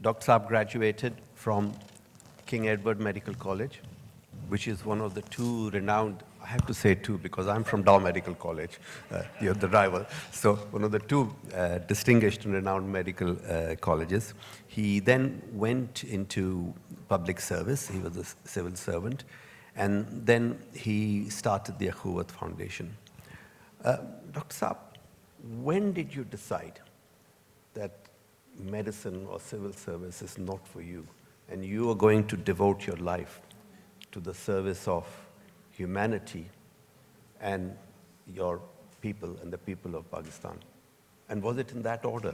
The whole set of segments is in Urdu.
Dr. Saab graduated from King Edward Medical College, which is one of the two renowned, I have to say two because I'm from Dow Medical College, you're the rival, so one of the two distinguished and renowned medical colleges. He then went into public service, he was a civil servant, and then he started the Akhuwat Foundation. Dr. Saab, when did you decide that medicine or civil service is not for you, and you are going to devote your life to the service of humanity and your people and the people of Pakistan? And was it in that order?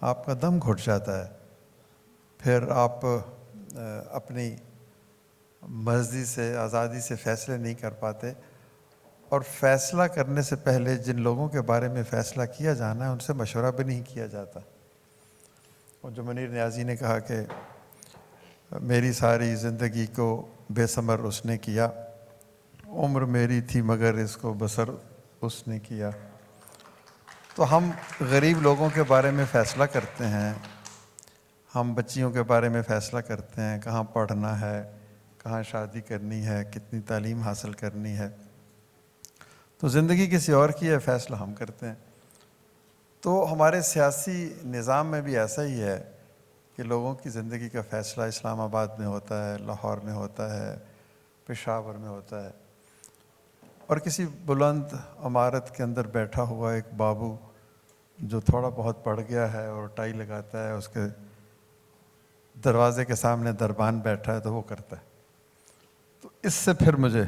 آپ کا دم گھٹ جاتا ہے، پھر آپ اپنی مرضی سے آزادی سے فیصلے نہیں کر پاتے، اور فیصلہ کرنے سے پہلے جن لوگوں کے بارے میں فیصلہ کیا جانا ہے ان سے مشورہ بھی نہیں کیا جاتا۔ اور جو منیر نیازی نے کہا کہ میری ساری زندگی کو بے ثمر اس نے کیا، عمر میری تھی مگر اس کو بسر اس نے کیا۔ تو ہم غریب لوگوں کے بارے میں فیصلہ کرتے ہیں، ہم بچیوں کے بارے میں فیصلہ کرتے ہیں، کہاں پڑھنا ہے، کہاں شادی کرنی ہے، کتنی تعلیم حاصل کرنی ہے۔ تو زندگی کسی اور کی ہے، فیصلہ ہم کرتے ہیں۔ تو ہمارے سیاسی نظام میں بھی ایسا ہی ہے کہ لوگوں کی زندگی کا فیصلہ اسلام آباد میں ہوتا ہے، لاہور میں ہوتا ہے، پشاور میں ہوتا ہے، اور کسی بلند عمارت کے اندر بیٹھا ہوا ایک بابو جو تھوڑا بہت پڑھ گیا ہے اور ٹائی لگاتا ہے، اس کے دروازے کے سامنے دربان بیٹھا ہے تو وہ کرتا ہے۔ تو اس سے پھر مجھے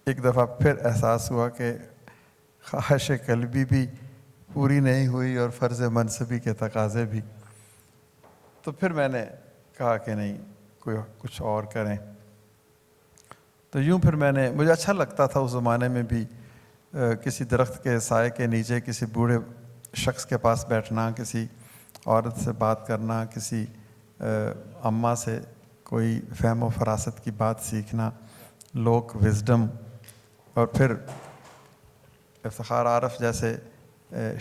ایک دفعہ پھر احساس ہوا کہ خواہش قلبی بھی پوری نہیں ہوئی اور فرض منصبی کے تقاضے بھی۔ تو پھر میں نے کہا کہ نہیں، کوئی کچھ اور کریں۔ تو یوں پھر مجھے اچھا لگتا تھا اس زمانے میں بھی کسی درخت کے سائے کے نیچے کسی بوڑھے شخص کے پاس بیٹھنا، کسی عورت سے بات کرنا، کسی اماں سے کوئی فہم و فراست کی بات سیکھنا، لوک وزڈم، اور پھر افتخار عارف جیسے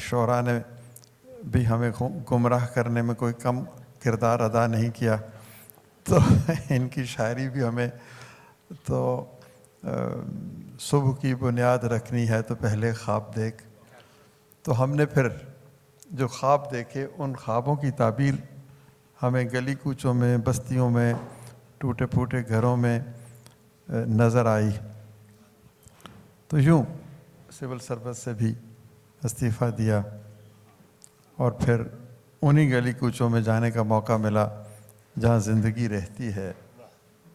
شعراء نے بھی ہمیں گمراہ کرنے میں کوئی کم کردار ادا نہیں کیا، تو ان کی شاعری بھی ہمیں تو صبح کی بنیاد رکھنی ہے تو پہلے خواب دیکھ۔ تو ہم نے پھر جو خواب دیکھے ان خوابوں کی تعبیر ہمیں گلی کوچوں میں، بستیوں میں، ٹوٹے پھوٹے گھروں میں نظر آئی۔ تو یوں سول سروس سے بھی استعفیٰ دیا، اور پھر انہی گلی کوچوں میں جانے کا موقع ملا جہاں زندگی رہتی ہے،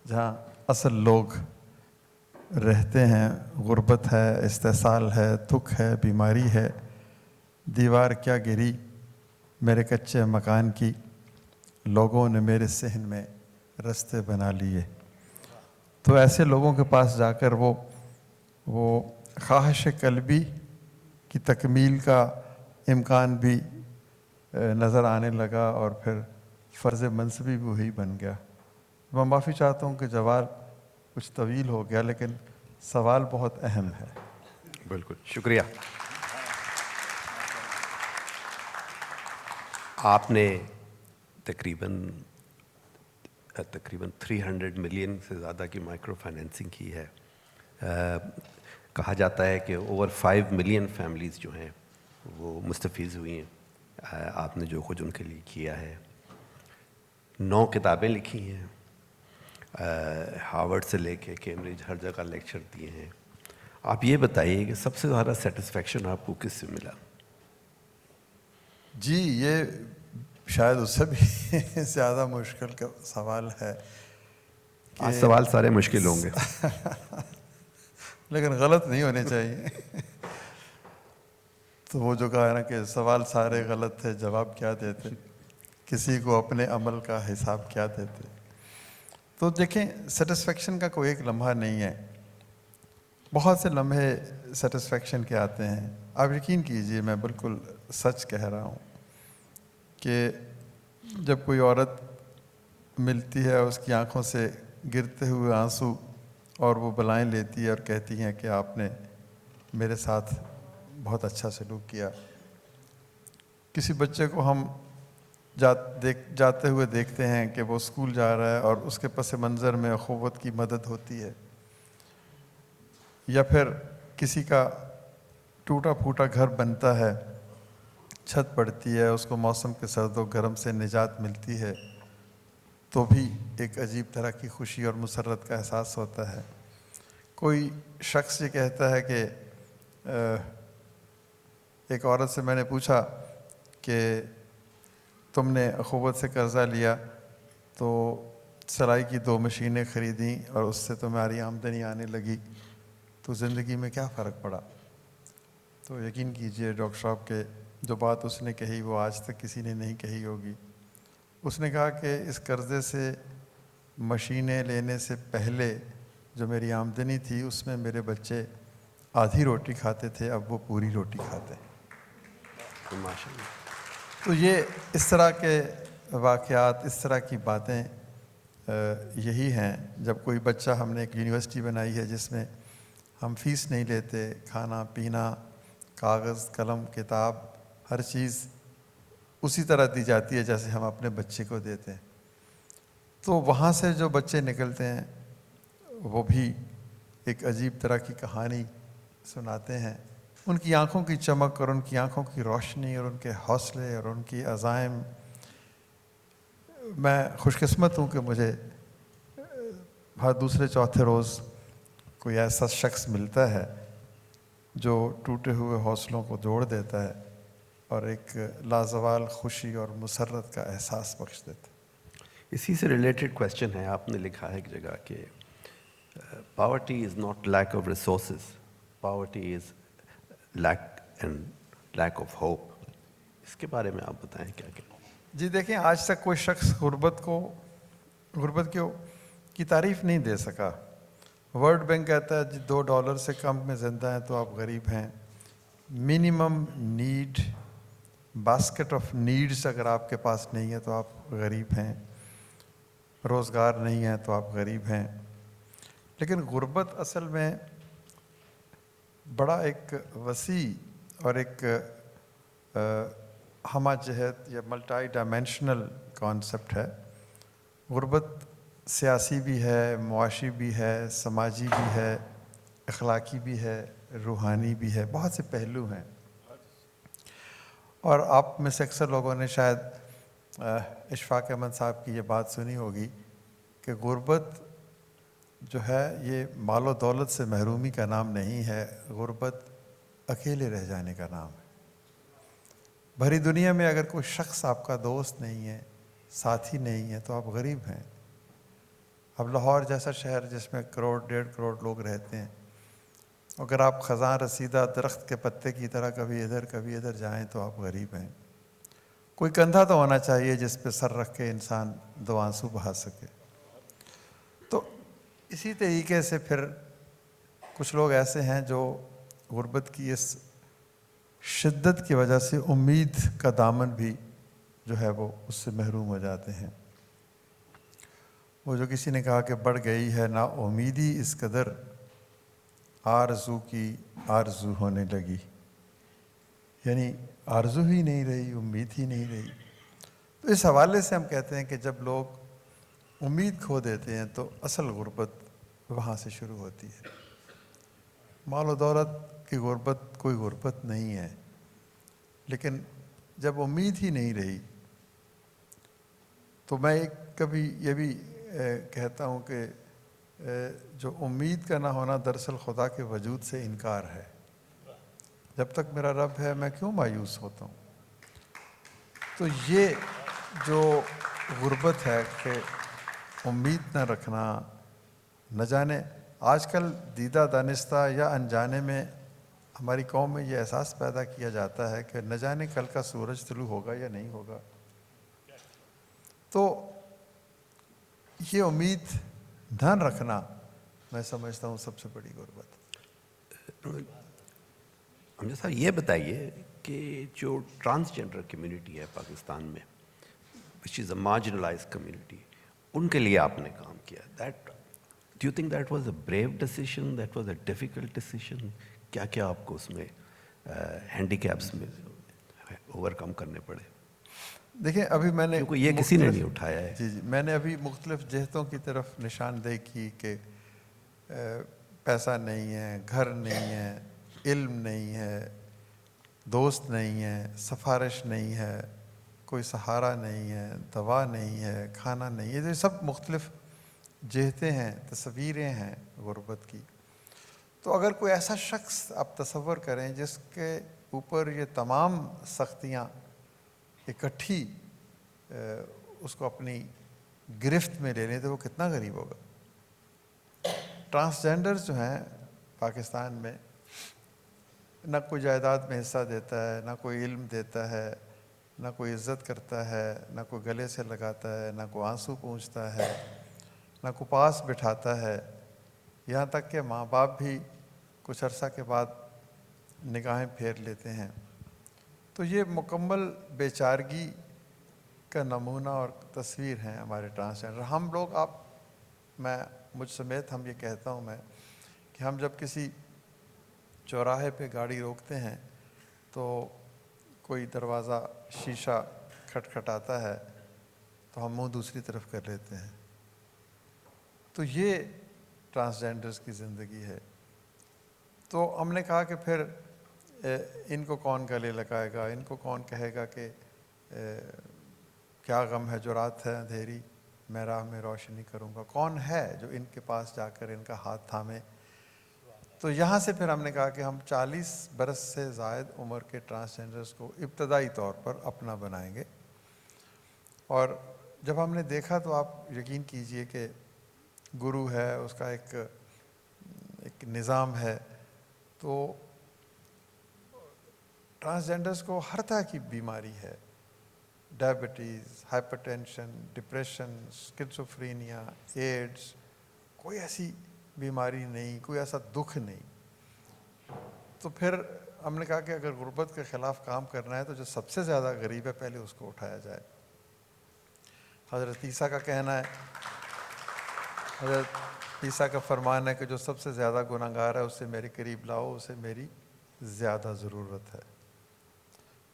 جہاں اصل لوگ رہتے ہیں۔ غربت ہے، استحصال ہے، دکھ ہے، بیماری ہے، دیوار کیا گری میرے کچے مکان کی، لوگوں نے میرے صحن میں رستے بنا لیے۔ تو ایسے لوگوں کے پاس جا کر وہ خواہش قلبی کی تکمیل کا امکان بھی نظر آنے لگا، اور پھر فرض منصبی بھی وہی بن گیا۔ میں معافی چاہتا ہوں کہ جواب کچھ طویل ہو گیا، لیکن سوال بہت اہم ہے۔ بالکل، شکریہ۔ آپ نے تقریباً 300 ملین سے زیادہ کی مائکرو فائنینسنگ کی ہے۔ کہا جاتا ہے کہ اوور 5 ملین فیملیز جو ہیں وہ مستفیض ہوئی ہیں آپ نے جو کچھ ان کے لیے کیا ہے۔ 9 کتابیں لکھی ہیں، ہارورڈ سے لے کے کیمبرج ہر جگہ لیکچر دیے ہیں۔ آپ یہ بتائیے کہ سب سے زیادہ سیٹسفیکشن آپ کو کس سے ملا؟ جی، یہ شاید اس سے بھی زیادہ مشکل کا سوال ہے۔ آج سوال سارے مشکل ہوں گے لیکن غلط نہیں ہونے چاہیے۔ تو وہ جو کہا ہے نا کہ سوال سارے غلط تھے، جواب کیا دیتے، کسی کو اپنے عمل کا حساب کیا دیتے۔ تو دیکھیں، سیٹسفیکشن کا کوئی ایک لمحہ نہیں ہے، بہت سے لمحے سیٹسفیکشن کے آتے ہیں۔ آپ یقین کیجئے، میں بالکل سچ کہہ رہا ہوں کہ جب کوئی عورت ملتی ہے، اس کی آنکھوں سے گرتے ہوئے آنسو، اور وہ بلائیں لیتی ہے اور کہتی ہیں کہ آپ نے میرے ساتھ بہت اچھا سلوک کیا۔ کسی بچے کو ہم جاتے ہوئے دیکھتے ہیں کہ وہ اسکول جا رہا ہے اور اس کے پس منظر میں اخوت کی مدد ہوتی ہے، یا پھر کسی کا ٹوٹا پھوٹا گھر بنتا ہے، چھت پڑتی ہے، اس کو موسم کے سرد و گرم سے نجات ملتی ہے، تو بھی ایک عجیب طرح کی خوشی اور مسرت کا احساس ہوتا ہے۔ کوئی شخص یہ کہتا ہے کہ ایک عورت سے میں نے پوچھا کہ تم نے اخوت سے قرضہ لیا تو سلائی کی 2 مشینیں خریدیں اور اس سے تمہاری آمدنی آنے لگی، تو زندگی میں کیا فرق پڑا؟ تو یقین کیجئے ڈاکٹر صاحب کے جو بات اس نے کہی وہ آج تک کسی نے نہیں کہی ہوگی. اس نے کہا کہ اس قرضے سے مشینیں لینے سے پہلے جو میری آمدنی تھی اس میں میرے بچے آدھی روٹی کھاتے تھے, اب وہ پوری روٹی کھاتے ہیں. ماشاء اللہ. تو یہ اس طرح کے واقعات, اس طرح کی باتیں یہی ہیں. جب کوئی بچہ, ہم نے ایک یونیورسٹی بنائی ہے جس میں ہم فیس نہیں لیتے, کھانا پینا, کاغذ قلم کتاب ہر چیز اسی طرح دی جاتی ہے جیسے ہم اپنے بچے کو دیتے ہیں. تو وہاں سے جو بچے نکلتے ہیں وہ بھی ایک عجیب طرح کی کہانی سناتے ہیں. ان کی آنکھوں کی چمک اور ان کی آنکھوں کی روشنی اور ان کے حوصلے اور ان کی عزائم, میں خوش قسمت ہوں کہ مجھے ہر دوسرے چوتھے روز کوئی ایسا شخص ملتا ہے جو ٹوٹے ہوئے حوصلوں کو جوڑ دیتا ہے اور ایک لازوال خوشی اور مسرت کا احساس بخش دیتا ہے. اسی سے ریلیٹڈ کویشچن ہے, آپ نے لکھا ہے ایک جگہ کہ poverty is not lack of resources, poverty is lack of hope. اس کے بارے میں آپ بتائیں کیا کہ. جی دیکھیں, آج تک کوئی شخص غربت کی تعریف نہیں دے سکا. ورلڈ بینک کہتا ہے جی $2 سے کم میں زندہ ہیں تو آپ غریب ہیں. Minimum need, basket of needs اگر آپ کے پاس نہیں ہے تو آپ غریب ہیں. روزگار نہیں ہے تو آپ غریب ہیں. لیکن غربت اصل میں بڑا ایک وسیع اور ایک ہمہ جہت یا ملٹائی ڈائمینشنل کانسیپٹ ہے. غربت سیاسی بھی ہے, معاشی بھی ہے, سماجی بھی ہے, اخلاقی بھی ہے, روحانی بھی ہے, بہت سے پہلو ہیں. اور آپ میں سے اکثر لوگوں نے شاید اشفاق احمد صاحب کی یہ بات سنی ہوگی کہ غربت جو ہے یہ مال و دولت سے محرومی کا نام نہیں ہے, غربت اکیلے رہ جانے کا نام ہے. بھری دنیا میں اگر کوئی شخص آپ کا دوست نہیں ہے, ساتھی نہیں ہے تو آپ غریب ہیں. اب لاہور جیسا شہر جس میں 1.5 کروڑ لوگ رہتے ہیں, اگر آپ خزاں رسیدہ درخت کے پتے کی طرح کبھی ادھر جائیں تو آپ غریب ہیں. کوئی کندھا تو ہونا چاہیے جس پہ سر رکھ کے انسان 2 آنسو بہا سکے. تو اسی طریقے سے پھر کچھ لوگ ایسے ہیں جو غربت کی اس شدت کی وجہ سے امید کا دامن بھی جو ہے وہ اس سے محروم ہو جاتے ہیں. وہ جو کسی نے کہا کہ بڑھ گئی ہے نا امیدی اس قدر, آرزو کی آرزو ہونے لگی. یعنی آرزو ہی نہیں رہی, امید ہی نہیں رہی. تو اس حوالے سے ہم کہتے ہیں کہ جب لوگ امید کھو دیتے ہیں تو اصل غربت وہاں سے شروع ہوتی ہے. مال و دولت کی غربت کوئی غربت نہیں ہے, لیکن جب امید ہی نہیں رہی تو میں کبھی یہ بھی کہتا ہوں کہ جو امید کا نہ ہونا دراصل خدا کے وجود سے انکار ہے. جب تک میرا رب ہے میں کیوں مایوس ہوتا ہوں. تو یہ جو غربت ہے کہ امید نہ رکھنا, نہ جانے آج کل دیدہ دانستہ یا انجانے میں ہماری قوم میں یہ احساس پیدا کیا جاتا ہے کہ نہ جانے کل کا سورج طلوع ہوگا یا نہیں ہوگا. تو یہ امید نہ رکھنا میں سمجھتا ہوں سب سے بڑی غربت. امجد صاحب یہ بتائیے کہ جو ٹرانسجنڈر کمیونٹی ہے پاکستان میں, وچ از اے مارجنلائزڈ کمیونٹی, ان کے لیے آپ نے کام کیا. Do you think that was a brave decision? That was a difficult decision? کیا کیا آپ کو اس میں ہینڈی کیپس میں اوور کم کرنے پڑے؟ دیکھیں ابھی میں نے کیونکہ یہ کسی نے نہیں اٹھایا ہے. جی میں نے ابھی مختلف جہتوں کی طرف نشاندہی کی کہ پیسہ نہیں ہے, گھر نہیں ہے, علم نہیں ہے, دوست نہیں ہے, سفارش نہیں ہے, کوئی سہارا نہیں ہے, دوا نہیں ہے, کھانا نہیں ہے. یہ سب مختلف جہتیں ہیں, تصویریں ہیں غربت کی. تو اگر کوئی ایسا شخص آپ تصور کریں جس کے اوپر یہ تمام سختیاں اکٹھی اس کو اپنی گرفت میں لے لیں تو وہ کتنا غریب ہوگا. ٹرانسجینڈر جو ہیں پاکستان میں نہ کوئی جائیداد میں حصہ دیتا ہے، نہ کوئی علم دیتا ہے، نہ کوئی عزت کرتا ہے، نہ کوئی گلے سے لگاتا ہے، نہ کوئی آنسو پونچھتا ہے، نہ کوئی پاس بٹھاتا ہے، یہاں تک کہ ماں باپ بھی کچھ عرصہ کے بعد نگاہیں پھیر لیتے ہیں۔ تو یہ مکمل بے چارگی کا نمونہ اور تصویر ہیں ہمارے ٹرانسجنڈر۔ ہم لوگ مجھ سمیت ہم یہ کہتا ہوں میں کہ ہم جب کسی چوراہے پہ گاڑی روکتے ہیں تو کوئی دروازہ شیشہ کھٹکھٹاتا ہے تو ہم منہ دوسری طرف کر لیتے ہیں۔ تو یہ ٹرانسجنڈرز کی زندگی ہے۔ تو ہم نے کہا کہ پھر ان کو کون گلے لگائے گا، ان کو کون کہے گا کہ کیا غم ہے جو رات ہے اندھیری میں راہ میں روشنی کروں گا، کون ہے جو ان کے پاس جا کر ان کا ہاتھ تھامے۔ تو یہاں سے پھر ہم نے کہا کہ ہم 40 برس سے زائد عمر کے ٹرانسجنڈرز کو ابتدائی طور پر اپنا بنائیں گے۔ اور جب ہم نے دیکھا تو آپ یقین کیجئے کہ گرو ہے، اس کا ایک نظام ہے۔ تو ٹرانسجنڈرز کو ہر طرح کی بیماری ہے، diabetes, hypertension, depression, schizophrenia, AIDS, کوئی ایسی بیماری نہیں، کوئی ایسا دکھ نہیں۔ تو پھر ہم نے کہا کہ اگر غربت کے خلاف کام کرنا ہے تو جو سب سے زیادہ غریب ہے پہلے اس کو اٹھایا جائے۔ حضرت عیسیٰ کا کہنا ہے، حضرت عیسیٰ کا فرمان ہے کہ جو سب سے زیادہ گنہگار ہے اسے میرے قریب لاؤ، اسے میری زیادہ ضرورت ہے۔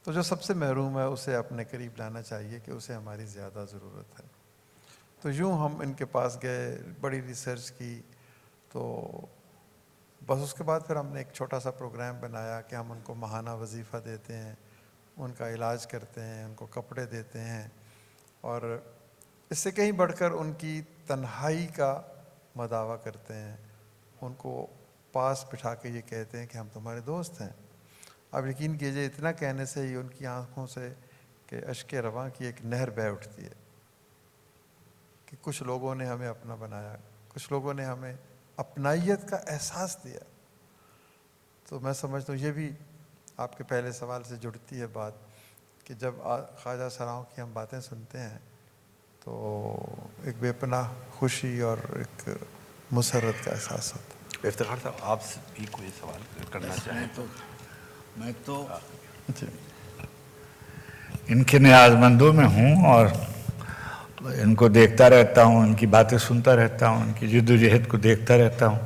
تو جو سب سے محروم ہے اسے اپنے قریب لانا چاہیے کہ اسے ہماری زیادہ ضرورت ہے۔ تو یوں ہم ان کے پاس گئے، بڑی ریسرچ کی، تو بس اس کے بعد پھر ہم نے ایک چھوٹا سا پروگرام بنایا کہ ہم ان کو ماہانہ وظیفہ دیتے ہیں، ان کا علاج کرتے ہیں، ان کو کپڑے دیتے ہیں، اور اس سے کہیں بڑھ کر ان کی تنہائی کا مداوع کرتے ہیں، ان کو پاس بٹھا کے یہ کہتے ہیں کہ ہم تمہارے دوست ہیں۔ اب یقین کیجئے اتنا کہنے سے ہی ان کی آنکھوں سے کہ اشک رواں کی ایک نہر بہہ اٹھتی ہے کہ کچھ لوگوں نے ہمیں اپنا بنایا، کچھ لوگوں نے ہمیں اپنائیت کا احساس دیا۔ تو میں سمجھتا ہوں یہ بھی آپ کے پہلے سوال سے جڑتی ہے بات کہ جب خواجہ سراؤں کی ہم باتیں سنتے ہیں تو ایک بے پناہ خوشی اور ایک مسرت کا احساس ہوتا ہے۔ افتخار صاحب آپ سے بھی کوئی سوال کرنا چاہیں تو؟ میں تو ان کے نیازمندوں میں ہوں اور ان کو دیکھتا رہتا ہوں، ان کی باتیں سنتا رہتا ہوں، ان کی جد و جہد کو دیکھتا رہتا ہوں،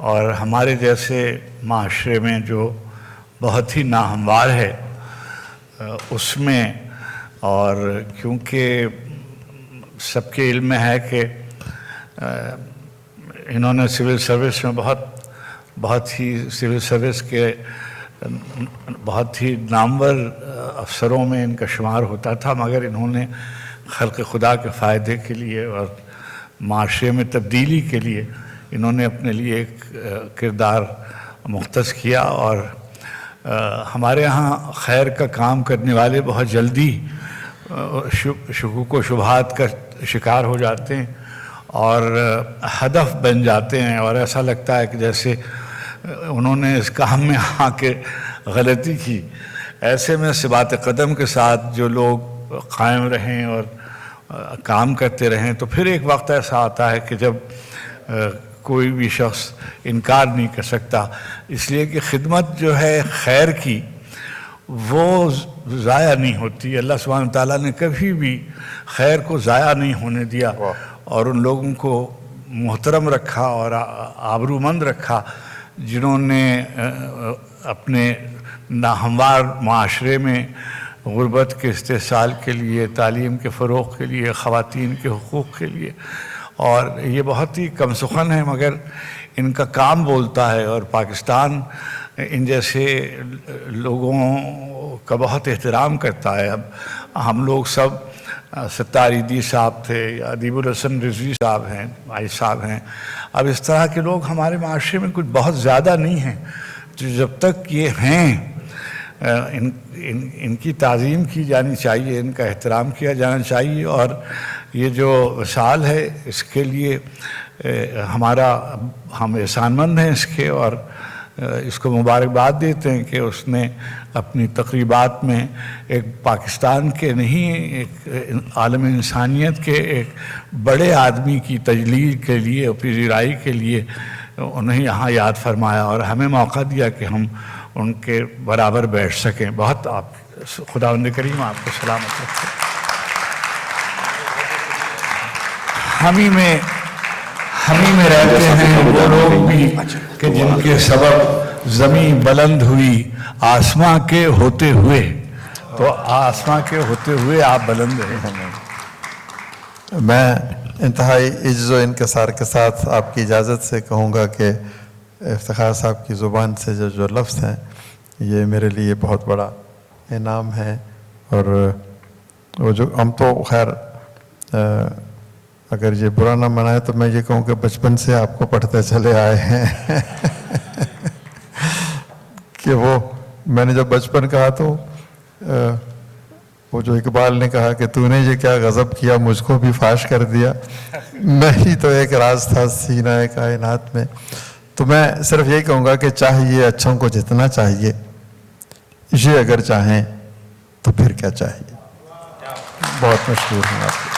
اور ہمارے جیسے معاشرے میں جو بہت ہی ناہموار ہے اس میں، اور کیونکہ سب کے علم میں ہے کہ انہوں نے سول سروس میں بہت ہی سول سروس کے بہت ہی نامور افسروں میں ان کا شمار ہوتا تھا، مگر انہوں نے خلق خدا کے فائدے کے لیے اور معاشرے میں تبدیلی کے لیے انہوں نے اپنے لیے ایک کردار مختص کیا، اور ہمارے ہاں خیر کا کام کرنے والے بہت جلدی شکوک و شبہات کا شکار ہو جاتے ہیں اور ہدف بن جاتے ہیں، اور ایسا لگتا ہے کہ جیسے انہوں نے اس کام میں آ کے غلطی کی۔ ایسے میں ثبات قدم کے ساتھ جو لوگ قائم رہیں اور کام کرتے رہیں تو پھر ایک وقت ایسا آتا ہے کہ جب کوئی بھی شخص انکار نہیں کر سکتا، اس لیے کہ خدمت جو ہے خیر کی وہ ضائع نہیں ہوتی۔ اللہ سبحانہ تعالیٰ نے کبھی بھی خیر کو ضائع نہیں ہونے دیا اور ان لوگوں کو محترم رکھا اور آبرومند رکھا جنہوں نے اپنے ناہموار معاشرے میں غربت کے استحصال کے لیے، تعلیم کے فروغ کے لیے، خواتین کے حقوق کے لیے، اور یہ بہت ہی کم سخن ہے مگر ان کا کام بولتا ہے، اور پاکستان ان جیسے لوگوں کا بہت احترام کرتا ہے۔ اب ہم لوگ سب ستار ایدی صاحب تھے یا ادیب الحسن رضوی صاحب ہیں، بھائی صاحب ہیں، اب اس طرح کے لوگ ہمارے معاشرے میں کچھ بہت زیادہ نہیں ہیں، جو جب تک یہ ہیں ان کی تعظیم کی جانی چاہیے، ان کا احترام کیا جانا چاہیے، اور یہ جو وصال ہے اس کے لیے ہم احسان مند ہیں اس کے، اور اس کو مبارکباد دیتے ہیں کہ اس نے اپنی تقریبات میں ایک پاکستان کے نہیں، ایک عالم انسانیت کے ایک بڑے آدمی کی تجلیل کے لیے، پذیرائی کے لیے انہیں یہاں یاد فرمایا اور ہمیں موقع دیا کہ ہم ان کے برابر بیٹھ سکیں. بہت خداوند کریم آپ کو سلامت رکھے. ہمیں میں رہتے ہیں وہ لوگ بھی کہ جن کے سبب زمین بلند ہوئی آسماں کے ہوتے ہوئے. تو آسماں کے ہوتے ہوئے آپ بلند ہیں. میں انتہائی عجز و انکسار کے ساتھ آپ کی اجازت سے کہوں گا کہ افتخار صاحب کی زبان سے جو لفظ ہیں یہ میرے لیے بہت بڑا انعام ہے. اور وہ جو ہم تو خیر اگر یہ برا نہ منائے تو میں یہ کہوں کہ بچپن سے آپ کو پڑھتے چلے آئے ہیں کہ وہ میں نے جب بچپن کہا تو وہ جو اقبال نے کہا کہ تو نے یہ کیا غضب کیا مجھ کو بھی فاش کر دیا، میں ہی تو ایک راز تھا سینہ کائنات میں. تو میں صرف یہی کہوں گا کہ چاہیے اچھوں کو جتنا چاہیے، یہ اگر چاہیں تو پھر کیا چاہیے. بہت مشکور ہوں آپ کو.